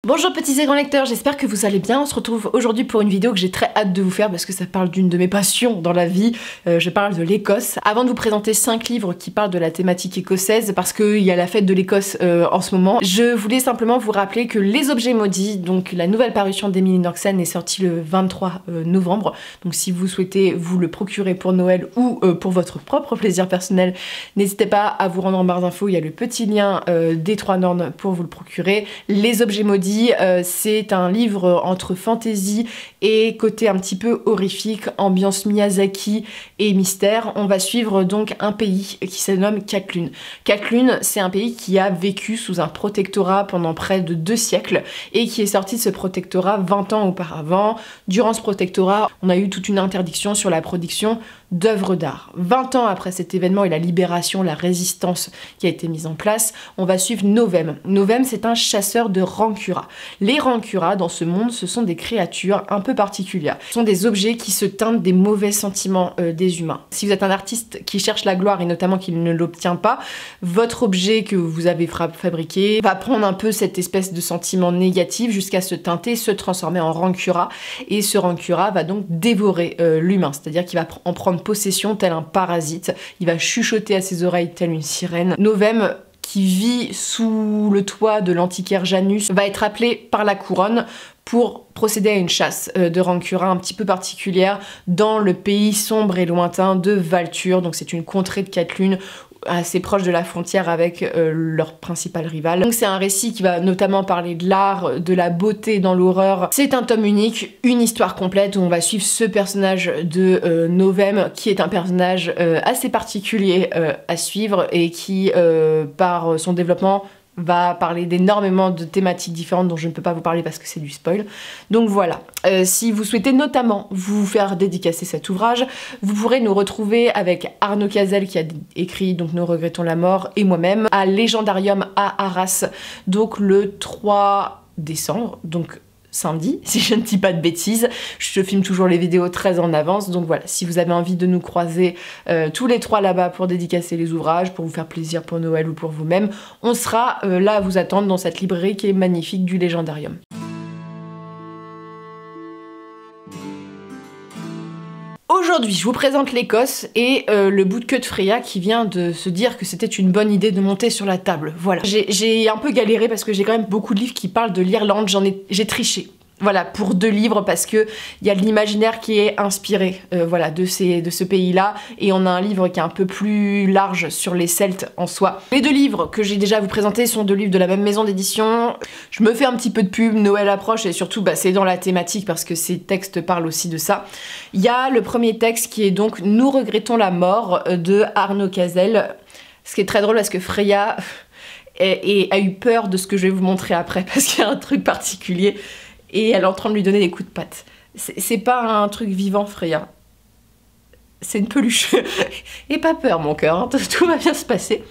Bonjour petits et grands lecteurs, j'espère que vous allez bien. On se retrouve aujourd'hui pour une vidéo que j'ai très hâte de vous faire parce que ça parle d'une de mes passions dans la vie. Je parle de l'Écosse. Avant de vous présenter 5 livres qui parlent de la thématique écossaise, parce qu'il y a la fête de l'Écosse en ce moment, je voulais simplement vous rappeler que Les Objets Maudits, donc la nouvelle parution d'Emily Norksen, est sortie le 23 novembre. Donc si vous souhaitez vous le procurer pour Noël ou pour votre propre plaisir personnel, n'hésitez pas à vous rendre en barre d'infos, il y a le petit lien des 3 normes pour vous le procurer. Les Objets Maudits, c'est un livre entre fantasy et côté un petit peu horrifique, ambiance Miyazaki et mystère. On va suivre donc un pays qui se nomme Catlun. Catlun, c'est un pays qui a vécu sous un protectorat pendant près de 2 siècles et qui est sorti de ce protectorat 20 ans auparavant. Durant ce protectorat, on a eu toute une interdiction sur la production d'œuvres d'art. 20 ans après cet événement et la libération, la résistance qui a été mise en place, on va suivre Novem. Novem, c'est un chasseur de Rancura. Les Rancura, dans ce monde, ce sont des créatures un peu particulières. Ce sont des objets qui se teintent des mauvais sentiments des humains. Si vous êtes un artiste qui cherche la gloire et notamment qui ne l'obtient pas, votre objet que vous avez fabriqué va prendre un peu cette espèce de sentiment négatif jusqu'à se teinter, se transformer en Rancura. Et ce Rancura va donc dévorer l'humain, c'est-à-dire qu'il va en prendre possession tel un parasite. Il va chuchoter à ses oreilles telle une sirène. Novem, qui vit sous le toit de l'antiquaire Janus, va être appelé par la couronne pour procéder à une chasse de Rancura un petit peu particulière dans le pays sombre et lointain de Valtur. Donc c'est une contrée de Catlun assez proche de la frontière avec leur principal rival. Donc c'est un récit qui va notamment parler de l'art, de la beauté dans l'horreur. C'est un tome unique, une histoire complète où on va suivre ce personnage de Novem qui est un personnage assez particulier à suivre et qui par son développement va parler d'énormément de thématiques différentes dont je ne peux pas vous parler parce que c'est du spoil. Donc voilà, si vous souhaitez notamment vous faire dédicacer cet ouvrage, vous pourrez nous retrouver avec Arnaud Cazelle qui a écrit donc Nous regrettons la mort et moi-même à Légendarium à Arras, donc le 3 décembre, donc samedi, si je ne dis pas de bêtises. Je filme toujours les vidéos très en avance, donc voilà, si vous avez envie de nous croiser tous les 3 là-bas pour dédicacer les ouvrages, pour vous faire plaisir pour Noël ou pour vous-même, on sera là à vous attendre dans cette librairie qui est magnifique du Légendarium. Aujourd'hui, je vous présente l'Écosse et le bout de queue de Freya qui vient de se dire que c'était une bonne idée de monter sur la table. Voilà. J'ai un peu galéré parce que j'ai quand même beaucoup de livres qui parlent de l'Irlande, j'ai triché. Voilà, pour 2 livres parce que il y a de l'imaginaire qui est inspiré voilà, de ce pays-là, et on a un livre qui est un peu plus large sur les Celtes en soi. Les 2 livres que j'ai déjà à vous présenter sont 2 livres de la même maison d'édition. Je me fais un petit peu de pub, Noël approche et surtout c'est dans la thématique parce que ces textes parlent aussi de ça. Il y a le premier texte qui est donc Nous regrettons la mort de Arnaud Cazelle. Ce qui est très drôle parce que Freya a eu peur de ce que je vais vous montrer après parce qu'il y a un truc particulier. Et elle est en train de lui donner des coups de patte. C'est pas un truc vivant, Freya. C'est une peluche. Et pas peur, mon cœur, hein, tout va bien se passer.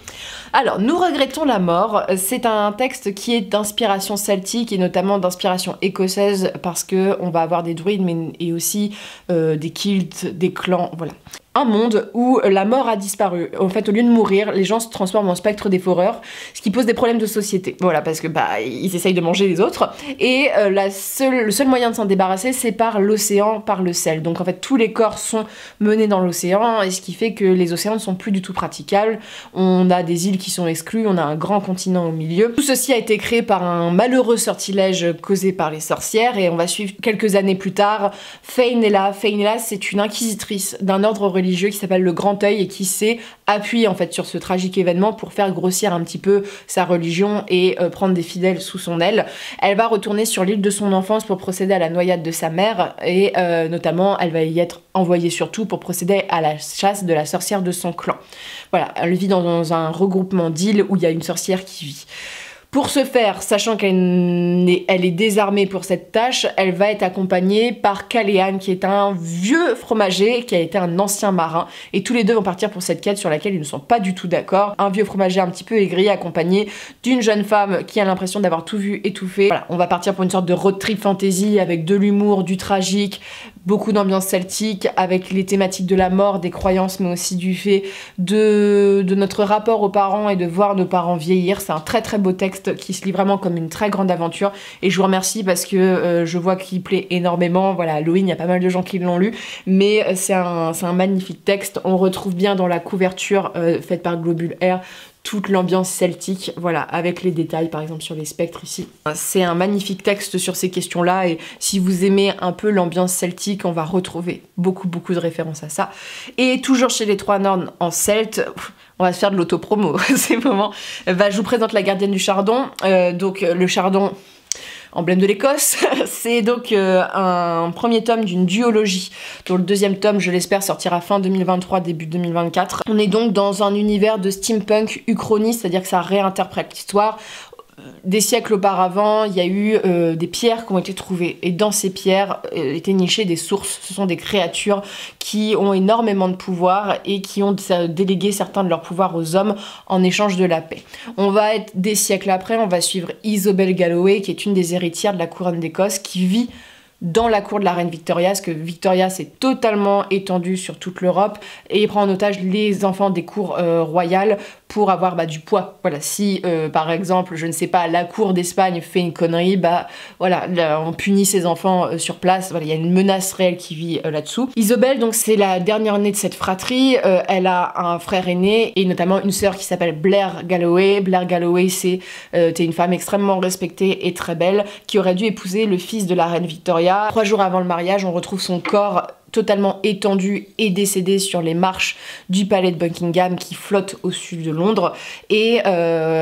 Alors, Nous regrettons la mort, c'est un texte qui est d'inspiration celtique et notamment d'inspiration écossaise parce que on va avoir des druides et aussi des kilts, des clans, voilà. Un monde où la mort a disparu. En fait, au lieu de mourir, les gens se transforment en spectres dévoreurs, ce qui pose des problèmes de société. Voilà, parce que ils essayent de manger les autres. Et le seul moyen de s'en débarrasser, c'est par l'océan, par le sel. Donc en fait, tous les corps sont menés dans l'océan, et ce qui fait que les océans ne sont plus du tout praticables. On a des îles qui sont exclues, on a un grand continent au milieu. Tout ceci a été créé par un malheureux sortilège causé par les sorcières, et on va suivre quelques années plus tard Feinella. Feinella, c'est une inquisitrice d'un ordre religieux qui s'appelle le Grand Œil et qui s'est appuyé en fait sur ce tragique événement pour faire grossir un petit peu sa religion et prendre des fidèles sous son aile. Elle va retourner sur l'île de son enfance pour procéder à la noyade de sa mère et notamment elle va y être envoyée surtout pour procéder à la chasse de la sorcière de son clan. Voilà, elle vit dans un regroupement d'îles où il y a une sorcière qui vit. Pour ce faire, sachant qu'elle est désarmée pour cette tâche, elle va être accompagnée par Caléane, qui est un vieux fromager, qui a été un ancien marin, et tous les deux vont partir pour cette quête sur laquelle ils ne sont pas du tout d'accord. Un vieux fromager un petit peu aigri, accompagné d'une jeune femme qui a l'impression d'avoir tout vu et tout fait. Voilà, on va partir pour une sorte de road trip fantasy avec de l'humour, du tragique, beaucoup d'ambiance celtique avec les thématiques de la mort, des croyances, mais aussi du fait de notre rapport aux parents et de voir nos parents vieillir. C'est un très très beau texte qui se lit vraiment comme une très grande aventure et je vous remercie parce que je vois qu'il plaît énormément. Voilà, Halloween, il y a pas mal de gens qui l'ont lu, mais c'est un magnifique texte. On retrouve bien dans la couverture faite par Globule Air toute l'ambiance celtique, voilà, avec les détails par exemple sur les spectres ici. C'est un magnifique texte sur ces questions-là et si vous aimez un peu l'ambiance celtique, on va retrouver beaucoup de références à ça. Et toujours chez les Trois Nornes en celte, on va se faire de l'autopromo, c'est le moment. Je vous présente La Gardienne du Chardon. Donc le chardon, emblème de l'Écosse, c'est donc un premier tome d'une duologie, dont le deuxième tome, je l'espère, sortira fin 2023, début 2024. On est donc dans un univers de steampunk uchronie, c'est-à-dire que ça réinterprète l'histoire. Des siècles auparavant, il y a eu des pierres qui ont été trouvées et dans ces pierres étaient nichées des sources. Ce sont des créatures qui ont énormément de pouvoir et qui ont délégué certains de leurs pouvoirs aux hommes en échange de la paix. On va être des siècles après, on va suivre Isobel Galloway qui est une des héritières de la couronne d'Écosse qui vit dans la cour de la reine Victoria, parce que Victoria s'est totalement étendue sur toute l'Europe et prend en otage les enfants des cours royales pour avoir du poids. Voilà, si par exemple, je ne sais pas, la cour d'Espagne fait une connerie, voilà, là, on punit ses enfants sur place. Voilà, il y a une menace réelle qui vit là-dessous. Isobel, donc c'est la dernière née de cette fratrie. Elle a un frère aîné et notamment une sœur qui s'appelle Blair Galloway. Blair Galloway, c'était une femme extrêmement respectée et très belle qui aurait dû épouser le fils de la reine Victoria. 3 jours avant le mariage, on retrouve son corps totalement étendu et décédé sur les marches du palais de Buckingham qui flotte au sud de Londres et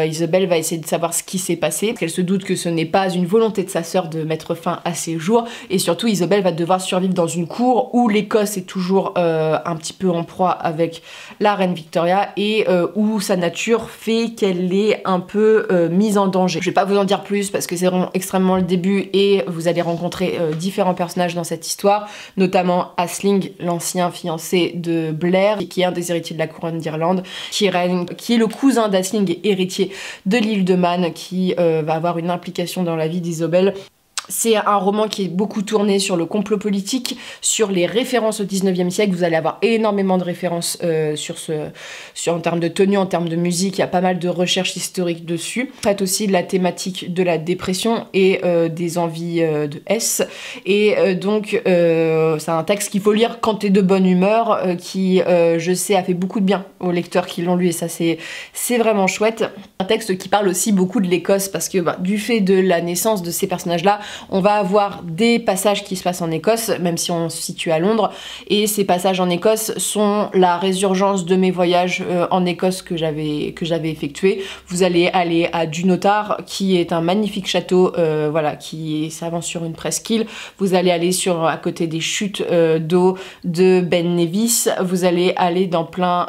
Isobel va essayer de savoir ce qui s'est passé parce qu'elle se doute que ce n'est pas une volonté de sa sœur de mettre fin à ses jours et surtout Isobel va devoir survivre dans une cour où l'Écosse est toujours un petit peu en proie avec la reine Victoria et où sa nature fait qu'elle est un peu mise en danger. Je vais pas vous en dire plus parce que c'est vraiment extrêmement le début et vous allez rencontrer différents personnages dans cette histoire, notamment Aisling, l'ancien fiancé de Blair, qui est un des héritiers de la couronne d'Irlande, qui est le cousin d'Aisling et héritier de l'île de Man, qui va avoir une implication dans la vie d'Isobel. C'est un roman qui est beaucoup tourné sur le complot politique, sur les références au 19e siècle. Vous allez avoir énormément de références en termes de tenue, en termes de musique. Il y a pas mal de recherches historiques dessus. On traite aussi de la thématique de la dépression et des envies de S. Et donc, c'est un texte qu'il faut lire quand t'es de bonne humeur, qui, je sais, a fait beaucoup de bien aux lecteurs qui l'ont lu. Et ça, c'est vraiment chouette. Un texte qui parle aussi beaucoup de l'Écosse, parce que du fait de la naissance de ces personnages-là, on va avoir des passages qui se passent en Écosse, même si on se situe à Londres, et ces passages en Écosse sont la résurgence de mes voyages en Écosse que j'avais effectués. Vous allez aller à Dunotar, qui est un magnifique château, voilà, qui s'avance sur une presqu'île. Vous allez aller à côté des chutes d'eau de Ben Nevis. Vous allez aller dans plein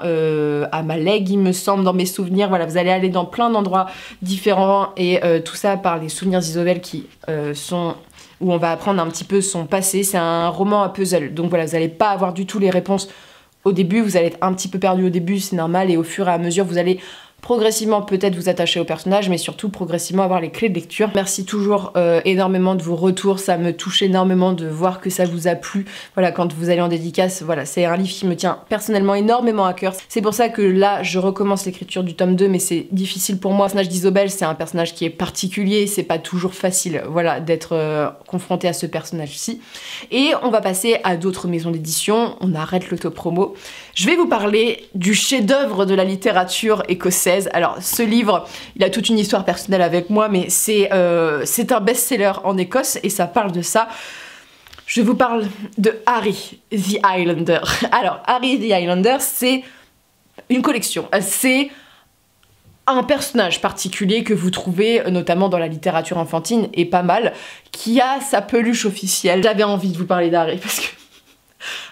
à Maleg, il me semble, dans mes souvenirs. Voilà, vous allez aller dans plein d'endroits différents et tout ça par les souvenirs d'Isobel qui où on va apprendre un petit peu son passé. C'est un roman à puzzle, donc voilà, vous n'allez pas avoir du tout les réponses au début, vous allez être un petit peu perdu au début, c'est normal, et au fur et à mesure, vous allez progressivement peut-être vous attacher au personnage, mais surtout progressivement avoir les clés de lecture. Merci toujours énormément de vos retours, ça me touche énormément de voir que ça vous a plu. Voilà, quand vous allez en dédicace, voilà, c'est un livre qui me tient personnellement énormément à cœur. C'est pour ça que là, je recommence l'écriture du tome 2, mais c'est difficile pour moi. Le personnage d'Isobel, c'est un personnage qui est particulier, c'est pas toujours facile, voilà, d'être confronté à ce personnage-ci. Et on va passer à d'autres maisons d'édition, on arrête l'autopromo. Je vais vous parler du chef-d'œuvre de la littérature écossaise. Alors ce livre, il a toute une histoire personnelle avec moi, mais c'est un best-seller en Écosse et ça parle de ça. Je vous parle de Harry the Highlander. Alors Harry the Highlander, c'est une collection, c'est un personnage particulier que vous trouvez notamment dans la littérature enfantine et pas mal, qui a sa peluche officielle. J'avais envie de vous parler d'Harry parce que...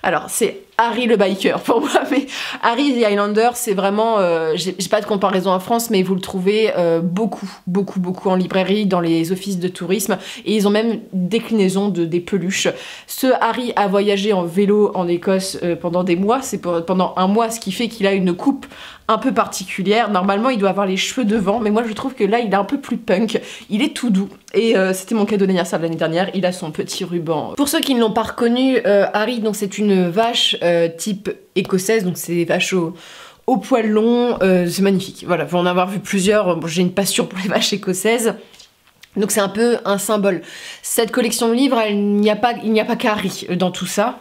Alors c'est Harry le biker pour moi, mais Harry the Highlander, c'est vraiment, j'ai pas de comparaison en France, mais vous le trouvez beaucoup en librairie, dans les offices de tourisme, et ils ont même une déclinaison des peluches. Ce Harry a voyagé en vélo en Écosse pendant des mois, c'est pendant un mois, ce qui fait qu'il a une coupe un peu particulière. Normalement, il doit avoir les cheveux devant, mais moi je trouve que là, il est un peu plus punk. Il est tout doux. Et c'était mon cadeau d'anniversaire de l'année dernière. Il a son petit ruban. Pour ceux qui ne l'ont pas reconnu, Harry, donc c'est une vache type écossaise, donc c'est des vaches au poil long. C'est magnifique. Voilà, pour en avoir vu plusieurs, bon, j'ai une passion pour les vaches écossaises. Donc c'est un peu un symbole. Cette collection de livres, il n'y a pas qu'Harry dans tout ça.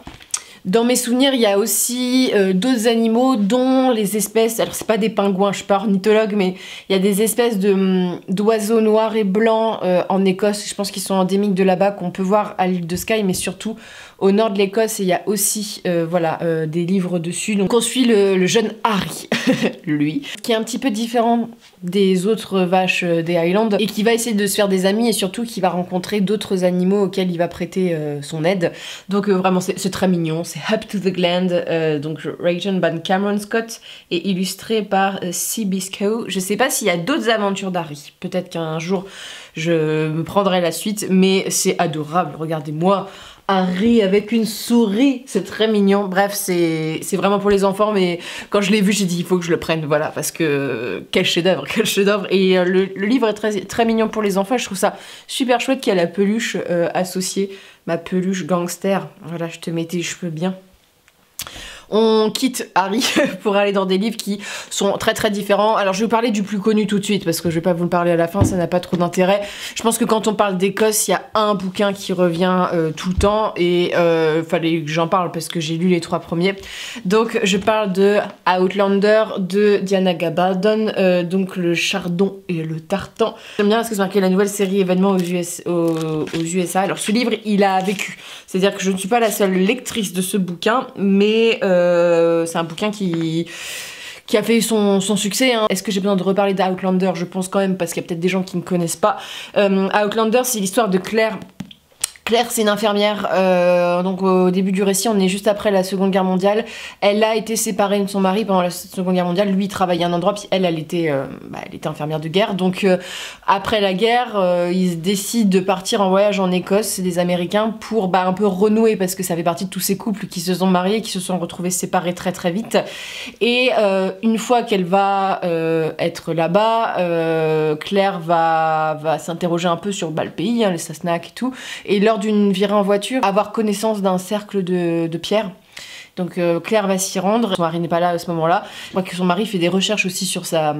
Dans mes souvenirs, il y a aussi d'autres animaux dont les espèces, alors c'est pas des pingouins, je suis pas ornithologue, mais il y a des espèces d'oiseaux noirs et blancs en Écosse, je pense qu'ils sont endémiques de là-bas, qu'on peut voir à l'île de Skye, mais surtout au nord de l'Écosse, et il y a aussi des livres dessus. Donc on suit le jeune Harry, lui, qui est un petit peu différent des autres vaches des Highlands, et qui va essayer de se faire des amis, et surtout qui va rencontrer d'autres animaux auxquels il va prêter son aide. Donc vraiment c'est très mignon, c'est Up to the Gland, donc Rachel Van Cameron Scott, et illustré par C. Biscoe. Je sais pas s'il y a d'autres aventures d'Harry, peut-être qu'un jour je me prendrai la suite, mais c'est adorable, regardez-moi Harry avec une souris, c'est très mignon. Bref, c'est vraiment pour les enfants, mais quand je l'ai vu, j'ai dit il faut que je le prenne, voilà, parce que quel chef-d'œuvre, quel chef-d'œuvre. Et le livre est très mignon pour les enfants, je trouve ça super chouette qu'il y a la peluche associée, ma peluche gangster. Voilà, je te mets tes cheveux bien. On quitte Harry pour aller dans des livres qui sont très différents. Alors je vais vous parler du plus connu tout de suite parce que je vais pas vous le parler à la fin, ça n'a pas trop d'intérêt. Je pense que quand on parle d'Écosse, il y a un bouquin qui revient tout le temps et fallait que j'en parle parce que j'ai lu les 3 premiers. Donc je parle de Outlander de Diana Gabaldon, donc le chardon et le tartan. J'aime bien parce que c'est marqué la nouvelle série événements aux USA. Alors ce livre, il a vécu. C'est-à-dire que je ne suis pas la seule lectrice de ce bouquin, mais c'est un bouquin qui a fait son succès. Hein. Est-ce que j'ai besoin de reparler d'Outlander? Je pense quand même, parce qu'il y a peut-être des gens qui ne connaissent pas. Outlander, c'est l'histoire de Claire. Claire, c'est une infirmière, donc au début du récit, on est juste après la Seconde Guerre mondiale. Elle a été séparée de son mari pendant la Seconde Guerre mondiale. Lui, il travaillait à un endroit, puis elle était infirmière de guerre. Donc après la guerre, ils décident de partir en voyage en Écosse, c'est des Américains, pour un peu renouer, parce que ça fait partie de tous ces couples qui se sont mariés, qui se sont retrouvés séparés très vite. Et une fois qu'elle va être là-bas, Claire va s'interroger un peu sur le pays, hein, les Sassenach et tout. Et lors d'une virée en voiture, avoir connaissance d'un cercle de pierres. Donc Claire va s'y rendre, son mari n'est pas là à ce moment-là. Je crois que son mari fait des recherches aussi sur sa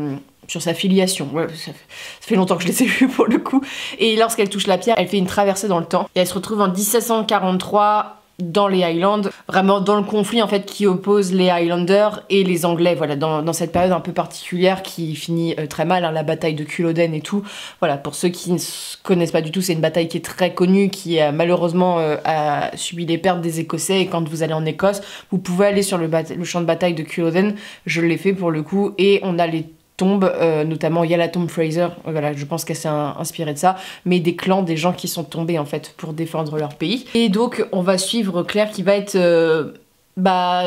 filiation. Ouais, ça fait longtemps que je les ai vus pour le coup. Et lorsqu'elle touche la pierre, elle fait une traversée dans le temps. Et elle se retrouve en 1743 dans les Highlands, vraiment dans le conflit en fait qui oppose les Highlanders et les Anglais, voilà, dans cette période un peu particulière qui finit très mal, hein, la bataille de Culloden et tout. Voilà, pour ceux qui ne connaissent pas du tout, c'est une bataille qui est très connue, qui malheureusement a subi les pertes des Écossais, et quand vous allez en Écosse, vous pouvez aller sur le champ de bataille de Culloden, je l'ai fait pour le coup, et on a les tombes, notamment il y a la tombe Fraser, voilà, je pense qu'elle s'est inspirée de ça, mais des clans, des gens qui sont tombés en fait pour défendre leur pays. Et donc on va suivre Claire qui va être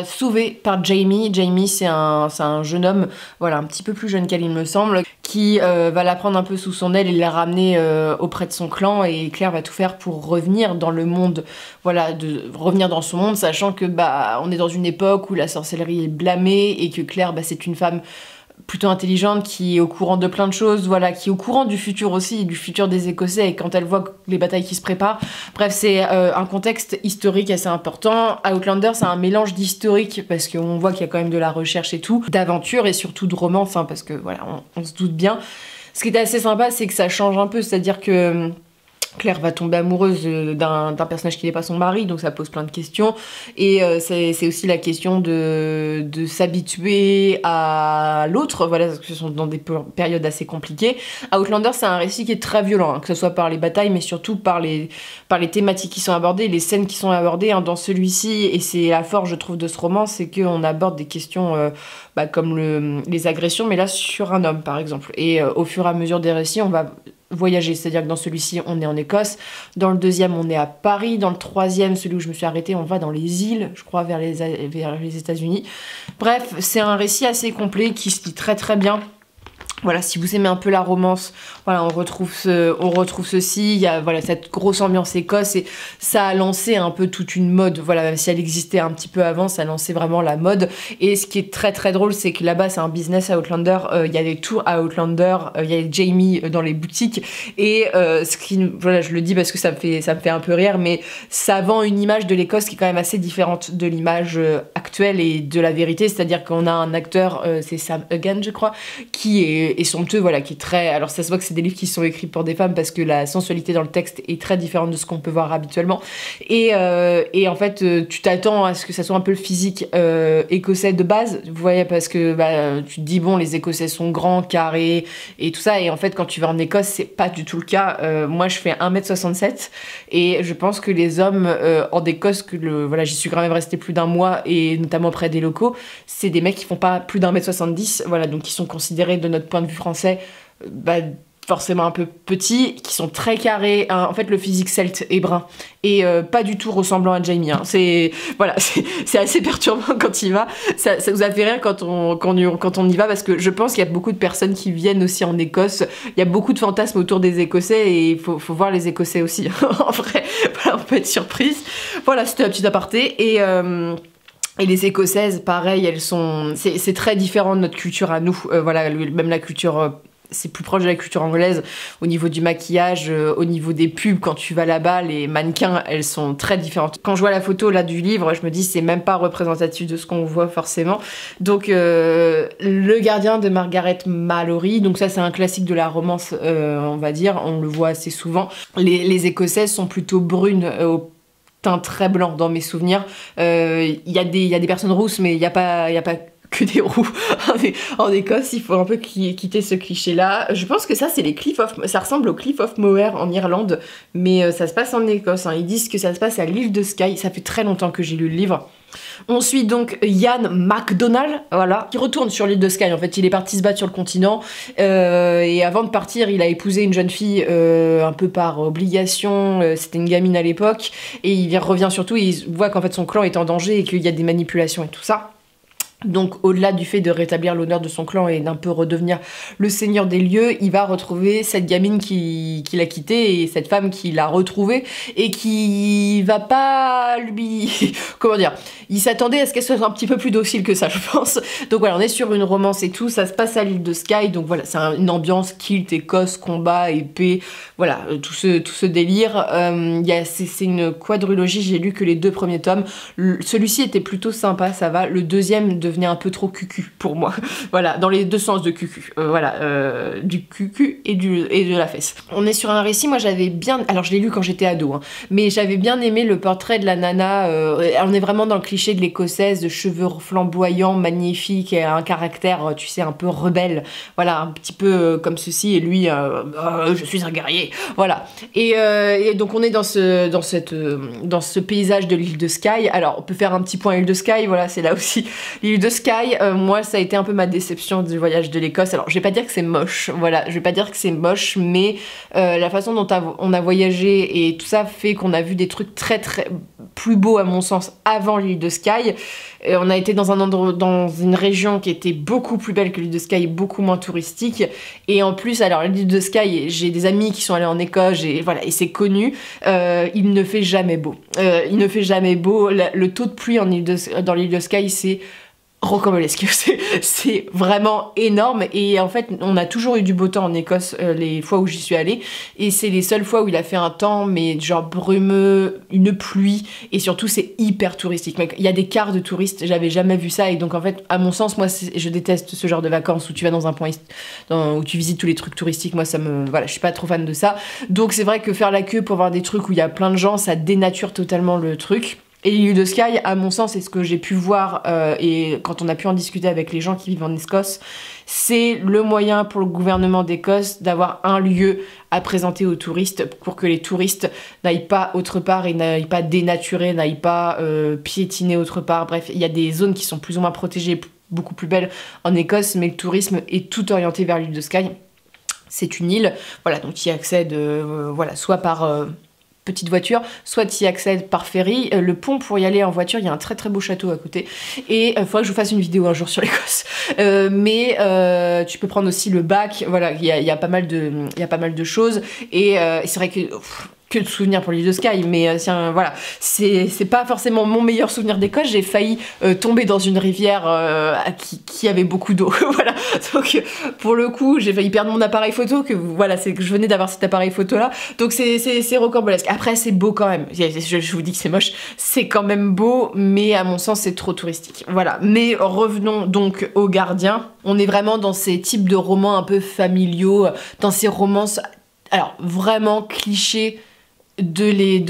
sauvée par Jamie. Jamie, c'est un jeune homme, voilà, un petit peu plus jeune qu'elle il me semble, qui va la prendre un peu sous son aile et la ramener auprès de son clan, et Claire va tout faire pour revenir dans le monde, voilà, revenir dans son monde, sachant que on est dans une époque où la sorcellerie est blâmée et que Claire, c'est une femme plutôt intelligente, qui est au courant de plein de choses, voilà, qui est au courant du futur aussi, du futur des Écossais, et quand elle voit les batailles qui se préparent. Bref, c'est un contexte historique assez important. Outlander, c'est un mélange d'historique, parce qu'on voit qu'il y a quand même de la recherche et tout, d'aventure et surtout de romance, hein, parce que voilà, on se doute bien. Ce qui est assez sympa, c'est que ça change un peu, c'est-à-dire que Claire va tomber amoureuse d'un personnage qui n'est pas son mari, donc ça pose plein de questions. Et c'est aussi la question de s'habituer à l'autre, voilà, parce que ce sont dans des périodes assez compliquées. Outlander, c'est un récit qui est très violent, hein, que ce soit par les batailles, mais surtout par les thématiques qui sont abordées, les scènes qui sont abordées, hein, dans celui-ci. Et c'est la force, je trouve, de ce roman, c'est qu'on aborde des questions comme les agressions, mais là sur un homme, par exemple. Et au fur et à mesure des récits, on va voyager, c'est-à-dire que dans celui-ci on est en Écosse, dans le deuxième on est à Paris, dans le troisième, celui où je me suis arrêtée, on va dans les îles, je crois vers les États-Unis. Bref, c'est un récit assez complet qui se lit très très bien. Voilà, si vous aimez un peu la romance, voilà, on retrouve ceci, il y a voilà, cette grosse ambiance écosse et ça a lancé un peu toute une mode, voilà, même si elle existait un petit peu avant, ça a lancé vraiment la mode. Et ce qui est très très drôle, c'est que là-bas c'est un business à Outlander, il y a des tours à Outlander, il y a Jamie dans les boutiques et ce qui, voilà, je le dis parce que ça me fait un peu rire, mais ça vend une image de l'Écosse qui est quand même assez différente de l'image actuelle et de la vérité, c'est-à-dire qu'on a un acteur, c'est Sam Egan je crois, qui est somptueux, voilà, qui est très... Alors ça se voit que c'est des livres qui sont écrits pour des femmes parce que la sensualité dans le texte est très différente de ce qu'on peut voir habituellement. Et en fait, tu t'attends à ce que ça soit un peu le physique écossais de base, vous voyez, parce que bah, tu te dis, bon, les Écossais sont grands, carrés, et tout ça, et en fait, quand tu vas en Écosse, c'est pas du tout le cas. Moi, je fais 1m67, et je pense que les hommes en Écosse, voilà, j'y suis quand même restée plus d'un mois, et notamment près des locaux, c'est des mecs qui font pas plus d'1m70, voilà, donc qui sont considérés de notre point de vue français, bah, forcément un peu petits, qui sont très carrés, hein, en fait le physique celte et brun, et pas du tout ressemblant à Jamie, hein. Voilà, c'est assez perturbant quand il va, ça nous a fait rire quand on y va, parce que je pense qu'il y a beaucoup de personnes qui viennent aussi en Écosse, il y a beaucoup de fantasmes autour des Écossais, et il faut voir les Écossais aussi, en vrai, voilà, on peut être surprise. Voilà, c'était un petit aparté, et les Écossaises, pareil, c'est très différent de notre culture à nous. Voilà, même la culture, c'est plus proche de la culture anglaise au niveau du maquillage, au niveau des pubs. Quand tu vas là-bas, les mannequins, elles sont très différentes. Quand je vois la photo là du livre, je me dis c'est même pas représentatif de ce qu'on voit forcément. Donc Le Gardien de Margaret Mallory, donc ça c'est un classique de la romance, on va dire, on le voit assez souvent. Les Écossaises sont plutôt brunes au teint très blanc dans mes souvenirs. Il y a des personnes rousses, mais il y a pas que des roux en Écosse, il faut un peu quitter ce cliché-là. Je pense que ça, c'est ça ressemble au Cliff of Moher en Irlande, mais ça se passe en Écosse, hein. Ils disent que ça se passe à l'île de Skye, ça fait très longtemps que j'ai lu le livre. On suit donc Ian MacDonald, voilà, qui retourne sur l'île de Skye. En fait, il est parti se battre sur le continent, et avant de partir, il a épousé une jeune fille un peu par obligation, c'était une gamine à l'époque, et il revient surtout, et il voit qu'en fait son clan est en danger et qu'il y a des manipulations et tout ça. Donc au-delà du fait de rétablir l'honneur de son clan et d'un peu redevenir le seigneur des lieux, il va retrouver cette gamine qu'il a quittée et cette femme qu'il a retrouvée et qui va pas lui... Comment dire, il s'attendait à ce qu'elle soit un petit peu plus docile que ça, je pense. Donc voilà, on est sur une romance et tout, ça se passe à l'île de Skye, donc voilà, c'est une kilt, écosse, combat, épée, voilà, tout ce délire. C'est une quadrilogie, j'ai lu que les 2 premiers tomes. Celui-ci était plutôt sympa, ça va. Le deuxième devenait un peu trop cucu pour moi. Voilà, dans les 2 sens de cucu. Du cucu et de la fesse. On est sur un récit, moi j'avais bien... Alors je l'ai lu quand j'étais ado, hein, mais j'avais bien aimé le portrait de la nana. On est vraiment dans le cliché de l'écossaise, de cheveux flamboyants, magnifiques, et un caractère, tu sais, un peu rebelle. Voilà, un petit peu comme ceci, et lui, je suis un guerrier. Voilà. Et donc on est dans ce paysage de l'île de Skye. Alors on peut faire un petit point à l'île de Skye, voilà, c'est là aussi l'île de Skye. Moi ça a été un peu ma déception du voyage de l'Écosse. Alors je vais pas dire que c'est moche, voilà, je vais pas dire que c'est moche, mais la façon dont on a voyagé et tout ça fait qu'on a vu des trucs très très plus beaux à mon sens avant l'île de Skye. On a été dans une région qui était beaucoup plus belle que l'île de Skye, beaucoup moins touristique, et en plus, alors l'île de Skye, j'ai des amis qui sont allés en Écosse, et voilà, et c'est connu, il ne fait jamais beau. Il ne fait jamais beau. Le taux de pluie dans l'île de Skye, c'est rocambolesque, c'est vraiment énorme, et en fait on a toujours eu du beau temps en Écosse les fois où j'y suis allée, et c'est les seules fois où il a fait un temps mais genre brumeux, une pluie, et surtout c'est hyper touristique, il y a des quarts de touristes, j'avais jamais vu ça, et donc en fait à mon sens, moi je déteste ce genre de vacances où tu vas dans un point où tu visites tous les trucs touristiques, moi voilà, je suis pas trop fan de ça, donc c'est vrai que faire la queue pour voir des trucs où il y a plein de gens, ça dénature totalement le truc. Et l'île de Skye, à mon sens, et ce que j'ai pu voir, et quand on a pu en discuter avec les gens qui vivent en Écosse, c'est le moyen pour le gouvernement d'Écosse d'avoir un lieu à présenter aux touristes pour que les touristes n'aillent pas autre part et n'aillent pas dénaturer, n'aillent pas piétiner autre part. Bref, il y a des zones qui sont plus ou moins protégées, beaucoup plus belles en Écosse, mais le tourisme est tout orienté vers l'île de Skye. C'est une île, voilà, donc tu y accèdes voilà, soit par petite voiture, soit tu y accèdes par ferry. Le pont pour y aller en voiture, il y a un très très beau château à côté. Et il faudrait que je vous fasse une vidéo un jour sur l'Écosse. Mais tu peux prendre aussi le bac, voilà, il y a pas mal de choses. Et c'est vrai que... que de souvenirs pour l'île de Skye, mais voilà, c'est pas forcément mon meilleur souvenir d'Écosse. J'ai failli tomber dans une rivière qui avait beaucoup d'eau, voilà. Donc pour le coup, j'ai failli perdre mon appareil photo, voilà, c'est que je venais d'avoir cet appareil photo là. Donc c'est rocambolesque. Après c'est beau quand même. Je vous dis que c'est moche, c'est quand même beau, mais à mon sens c'est trop touristique. Voilà. Mais revenons donc aux Gardiens. On est vraiment dans ces types de romans un peu familiaux, dans ces romances, alors vraiment clichés des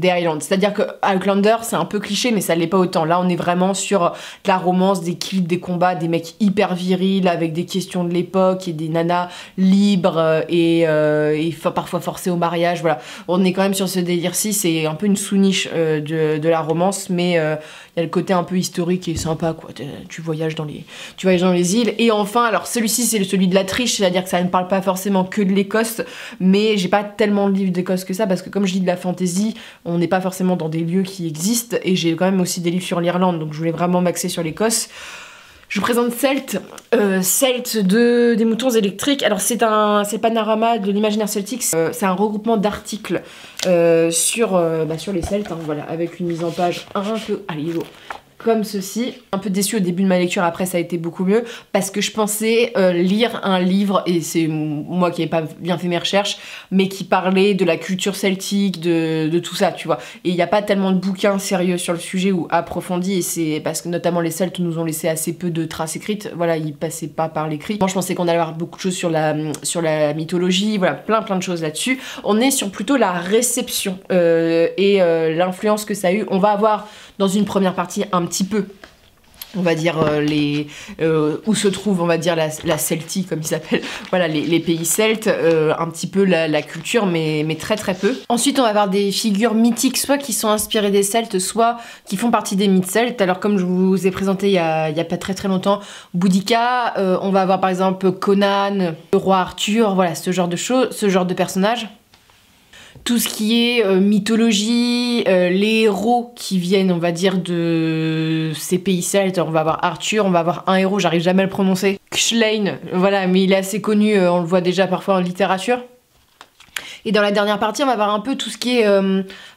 Highlands. C'est-à-dire que Outlander, c'est un peu cliché, mais ça l'est pas autant. Là, on est vraiment sur de la romance, des kills, des combats, des mecs hyper virils, avec des questions de l'époque, et des nanas libres, et parfois forcées au mariage, voilà. On est quand même sur ce délire-ci, c'est un peu une sous-niche de la romance, mais il y a le côté un peu historique et sympa, quoi. Tu voyages dans les îles. Et enfin, alors celui-ci, c'est celui de la triche, c'est-à-dire que ça ne parle pas forcément que de l'Écosse, mais j'ai pas tellement de livres d'Écosse que ça, parce que comme je dis de la fantasy, on n'est pas forcément dans des lieux qui existent, et j'ai quand même aussi des livres sur l'Irlande, donc je voulais vraiment m'axer sur l'Écosse. Je vous présente Celt, des moutons électriques. Alors c'est le panorama de l'imaginaire celtique, c'est un regroupement d'articles sur les Celtes, hein, voilà, avec une mise en page un peu, allez, comme ceci. Un peu déçue au début de ma lecture, après ça a été beaucoup mieux, parce que je pensais lire un livre, et c'est moi qui n'ai pas bien fait mes recherches, mais qui parlait de la culture celtique, de tout ça, tu vois. Et il n'y a pas tellement de bouquins sérieux sur le sujet ou approfondis, et c'est parce que notamment les Celtes nous ont laissé assez peu de traces écrites, voilà, ils passaient pas par l'écrit. Moi je pensais qu'on allait avoir beaucoup de choses sur la mythologie, voilà, plein de choses là-dessus. On est sur plutôt la réception et l'influence que ça a eu. On va avoir dans une première partie un petit peu, on va dire, où se trouve, on va dire, la Celtie, comme ils s'appellent, voilà, les pays celtes, un petit peu la culture, mais très peu. Ensuite, on va avoir des figures mythiques, soit qui sont inspirées des Celtes, soit qui font partie des mythes celtes. Alors, comme je vous ai présenté il y a pas très longtemps, Boudica, on va avoir par exemple Conan, le roi Arthur, voilà, ce genre de choses, ce genre de personnages. Tout ce qui est mythologie, les héros qui viennent, on va dire, de ces pays celtes. On va avoir Arthur, on va avoir un héros, j'arrive jamais à le prononcer, Chlain, voilà, mais il est assez connu, on le voit déjà parfois en littérature. Et dans la dernière partie, on va voir un peu tout ce qui est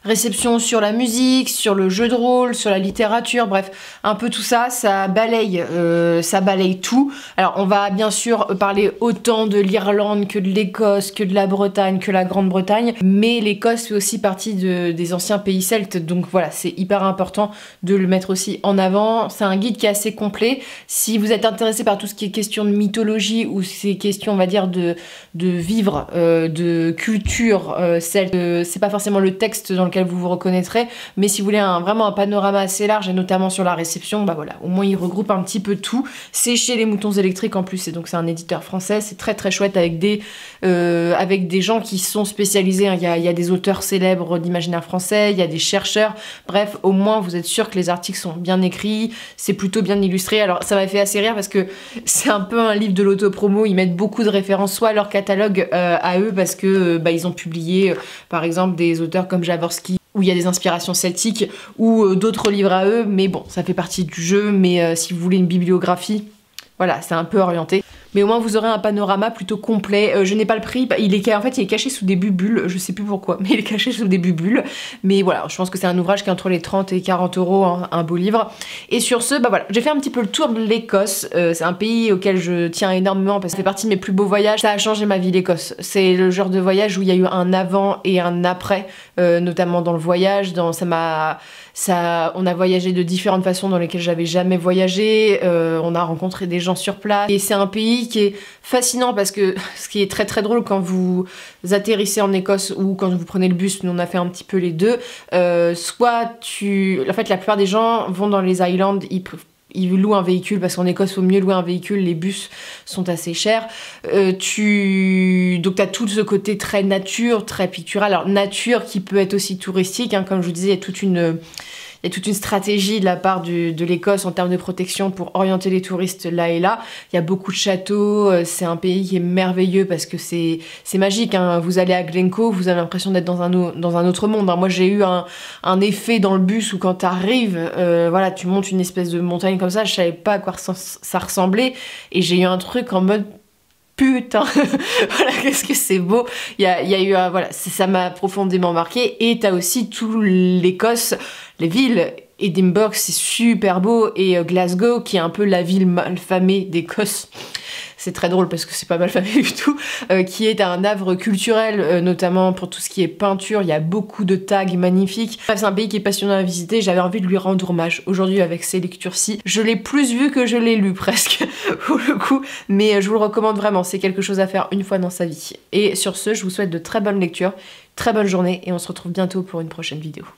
réception sur la musique, sur le jeu de rôle, sur la littérature, bref, un peu tout ça, ça balaye tout. Alors, on va bien sûr parler autant de l'Irlande que de l'Écosse, que de la Bretagne, que la Grande-Bretagne, mais l'Écosse fait aussi partie des anciens pays celtes, donc voilà, c'est hyper important de le mettre aussi en avant. C'est un guide qui est assez complet. Si vous êtes intéressé par tout ce qui est question de mythologie ou ces questions, on va dire, de vivre, de culture, celte, c'est pas forcément le texte dans lequel vous vous reconnaîtrez, mais si vous voulez vraiment un panorama assez large, et notamment sur la réception, bah voilà, au moins il regroupe un petit peu tout. C'est chez les Moutons Électriques en plus, et donc c'est un éditeur français, c'est très chouette avec des gens qui sont spécialisés, hein. Il y a des auteurs célèbres d'imaginaire français, il y a des chercheurs, bref, au moins vous êtes sûr que les articles sont bien écrits, c'est plutôt bien illustré. Alors ça m'a fait assez rire parce que c'est un peu un livre de l'autopromo, ils mettent beaucoup de références soit à leur catalogue à eux, parce que ils ont publié par exemple des auteurs comme Jaworski, où il y a des inspirations celtiques, ou d'autres livres à eux, mais bon, ça fait partie du jeu. Mais si vous voulez une bibliographie, voilà, c'est un peu orienté. Mais au moins vous aurez un panorama plutôt complet. Je n'ai pas le prix, il est caché sous des bubules, je sais plus pourquoi, mais il est caché sous des bubules. Mais voilà, je pense que c'est un ouvrage qui est entre les 30 et 40 euros, hein, un beau livre. Et sur ce, bah voilà, j'ai fait un petit peu le tour de l'Écosse. C'est un pays auquel je tiens énormément parce que ça fait partie de mes plus beaux voyages. Ça a changé ma vie, l'Écosse. C'est le genre de voyage où il y a eu un avant et un après, notamment dans le voyage. On a voyagé de différentes façons dans lesquelles j'avais jamais voyagé. On a rencontré des gens sur place. Et c'est un pays qui est fascinant parce que ce qui est très drôle quand vous atterrissez en Écosse ou quand vous prenez le bus, nous on a fait un petit peu les deux, en fait la plupart des gens vont dans les Highlands, ils louent un véhicule parce qu'en Écosse il faut mieux louer un véhicule, les bus sont assez chers. Donc t'as tout ce côté très nature, très pictural. Alors nature qui peut être aussi touristique, hein, comme je vous disais, il y a Il y a toute une stratégie de la part de l'Écosse en termes de protection pour orienter les touristes là et là. Il y a beaucoup de châteaux, c'est un pays qui est merveilleux parce que c'est magique, hein. Vous allez à Glencoe, vous avez l'impression d'être dans un autre monde, hein. Moi j'ai eu un effet dans le bus où quand t'arrives, voilà, tu montes une espèce de montagne comme ça, je savais pas à quoi ça ressemblait et j'ai eu un truc en mode putain, voilà, qu'est-ce que c'est beau. Il y a eu, voilà, ça m'a profondément marqué. Et t'as aussi tout l'Écosse, les villes. Édimbourg, c'est super beau. Et Glasgow, qui est un peu la ville malfamée d'Écosse. C'est très drôle parce que c'est pas malfamé du tout. Qui est un havre culturel, notamment pour tout ce qui est peinture. Il y a beaucoup de tags magnifiques. Bref, c'est un pays qui est passionnant à visiter. J'avais envie de lui rendre hommage aujourd'hui avec ces lectures-ci. Je l'ai plus vu que je l'ai lu presque, pour le coup. Mais je vous le recommande vraiment. C'est quelque chose à faire une fois dans sa vie. Et sur ce, je vous souhaite de très bonnes lectures, très bonne journée et on se retrouve bientôt pour une prochaine vidéo.